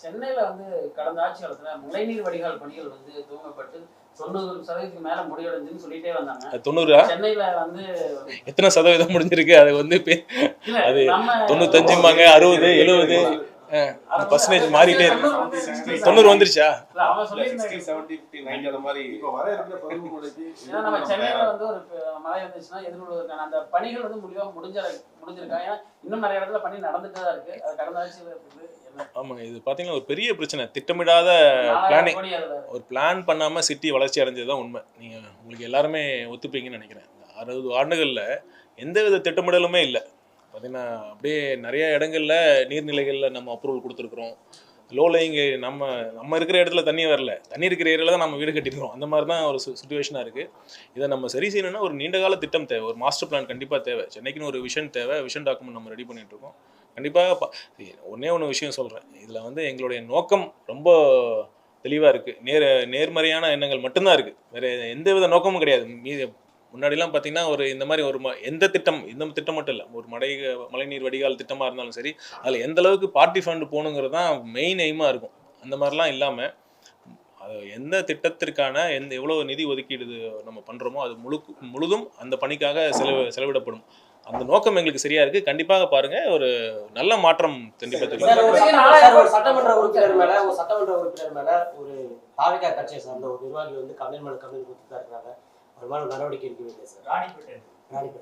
சென்னையில வந்து கடந்த ஆட்சி காலத்துல மழைநீர் வடிகால் பணிகள் வந்து துவங்கப்பட்டு 90% மேல முடிவடைஞ்சுன்னு சொல்லிட்டே வந்தாங்க. 90 சென்னையில வந்து எத்தனை சதவீதம் முடிஞ்சிருக்கு? அது வந்து அது நம்ம 95 60 70 பர்சன்டேஜ் மாறிட்டே இருக்கு. 90 வந்துருச்சா? நம்ம சென்னையில வந்து ஒரு மழை வந்துச்சுன்னா எதிர்கொள்வதற்கான அந்த பணிகள் வந்து முடிஞ்சிருக்கா? ஏன்னா இன்னும் நிறைய இடத்துல பணி நடந்துட்டு தான் இருக்கு. அது கடந்த ஆட்சியில் இருக்குது. ஆமாங்க, இது பார்த்தீங்கன்னா ஒரு பெரிய பிரச்சனை. திட்டமிடாத பிளானிங், ஒரு பிளான் பண்ணாமல் சிட்டி வளர்ச்சி அடைஞ்சது தான் உண்மை. நீங்கள் உங்களுக்கு எல்லாருமே ஒத்துப்பீங்கன்னு நினைக்கிறேன். 60 ஆண்டுகளில் எந்தவித திட்டமிடலுமே இல்லை. பார்த்தீங்கன்னா அப்படியே நிறைய இடங்களில் நீர்நிலைகளில் நம்ம அப்ரூவல் கொடுத்துருக்குறோம். லோலைங்க நம்ம இருக்கிற இடத்துல தண்ணி வரல, தண்ணி இருக்கிற ஏரியாவில் தான் நம்ம வீடு கட்டிருக்கிறோம். அந்த மாதிரி தான் ஒரு சுச்சுவேஷனாக இருக்குது. இதை நம்ம சரி செய்யணும்னா ஒரு நீண்டகால திட்டம் தேவை, ஒரு மாஸ்டர் பிளான் கண்டிப்பாக தேவை. சென்னைக்குன்னு ஒரு விஷன் தேவை. விஷன் டாக்குமெண்ட் நம்ம ரெடி பண்ணிகிட்ருக்கோம். கண்டிப்பாக ஒன்று விஷயம் சொல்கிறேன். இதில் வந்து எங்களுடைய நோக்கம் ரொம்ப தெளிவாக இருக்குது. நேர்மறையான எண்ணங்கள் மட்டும்தான் இருக்குது. வேறு எந்த வித நோக்கமும் கிடையாது. முன்னாடிலாம் பார்த்தீங்கன்னா ஒரு இந்த மாதிரி ஒரு இந்த திட்டம் மட்டும் இல்லை, ஒரு மழைநீர் வடிகால் திட்டமாக இருந்தாலும் சரி, அதில் எந்த அளவுக்கு பார்ட்டி ஃபண்ட் போகணுங்கிறது தான் மெயின் எய்மாக இருக்கும். அந்த மாதிரிலாம் இல்லாமல் அது எந்த திட்டத்திற்கான எவ்வளோ நிதி ஒதுக்கீடு நம்ம பண்ணுறோமோ அது முழுதும் அந்த பணிக்காக செலவிடப்படும். அந்த நோக்கம் எங்களுக்கு சரியா இருக்கு. கண்டிப்பாக பாருங்க, ஒரு நல்ல மாற்றம் கண்டிப்பா தெரியும். சட்டமன்ற உறுப்பினர் மேல ஒரு தாவிகா கட்சியை சார்ந்த ஒரு நிர்வாகி வந்து கம்ப்ளைண்ட் கொடுத்துட்டு இருக்காங்க. ஒரு மாதிரி நடவடிக்கை எடுக்கவில்லை சார். ராணிப்பேட்டை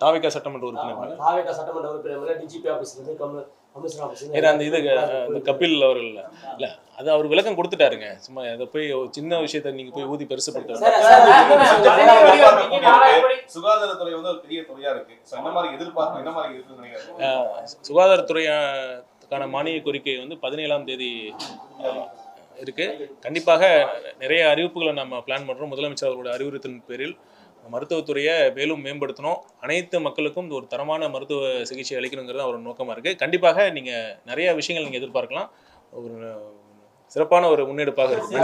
தாவிகா சட்டமன்ற உறுப்பினர் மேல டிஜிபி ஆபீஸ்ல இருந்து கமிஷனர் ஆபீஸ் அந்த கபில் அவர்கள் இல்ல, அது அவர் விளக்கம் கொடுத்துட்டாருங்க. சும்மா அதை போய் சின்ன விஷயத்த நீங்க போய் ஊதி பெருசுப்படுத்த. சுகாதாரத்துறை வந்து ஒரு பெரிய துறையா இருக்கு. என்ன மாதிரி எதிர்பார்ப்பு, என்ன மாதிரி இருக்குன்னு நினைக்கிறேன். சுகாதாரத்துறைக்கான மானிய கோரிக்கை வந்து 17ஆம் தேதி இருக்கு. கண்டிப்பாக நிறைய அறிவிப்புகளை நம்ம பிளான் பண்றோம். முதலமைச்சர் அவர்களுடைய அறிவுறுத்தின் பேரில் மருத்துவத்துறையை மேலும் மேம்படுத்தணும், அனைத்து மக்களுக்கும் ஒரு தரமான மருத்துவ சிகிச்சை அளிக்கணுங்கிறது ஒரு நோக்கமாக இருக்குது. கண்டிப்பாக நீங்கள் நிறைய விஷயங்கள் நீங்கள் எதிர்பார்க்கலாம். ஒரு சிறப்பான ஒரு முன்னெடுப்பாக இருக்கு.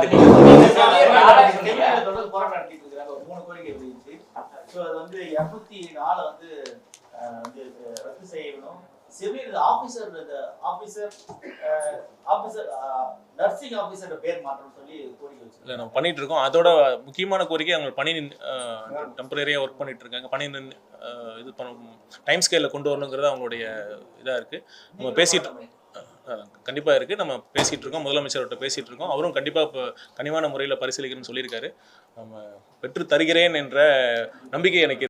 நம்ம பண்ணிட்டு இருக்கோம். அதோட முக்கியமான கோரிக்கை அவங்க பணி டெம்பரரியாக ஒர்க் பண்ணிட்டு இருக்காங்க. பணி இது டைம் ஸ்கேலில் கொண்டு வரணுங்கிறது அவங்களுடைய இதாக இருக்குது. நம்ம பேசிட்டு கண்டிப்பாக இருக்குது. நம்ம பேசிகிட்டு இருக்கோம், முதலமைச்சர்கிட்ட பேசிகிட்டு இருக்கோம். அவரும் கண்டிப்பாக இப்போ கனிவான முறையில் பரிசீலிக்கணும்னு சொல்லியிருக்காரு. நம்ம பெற்று தருகிறேன் என்ற நம்பிக்கை எனக்கு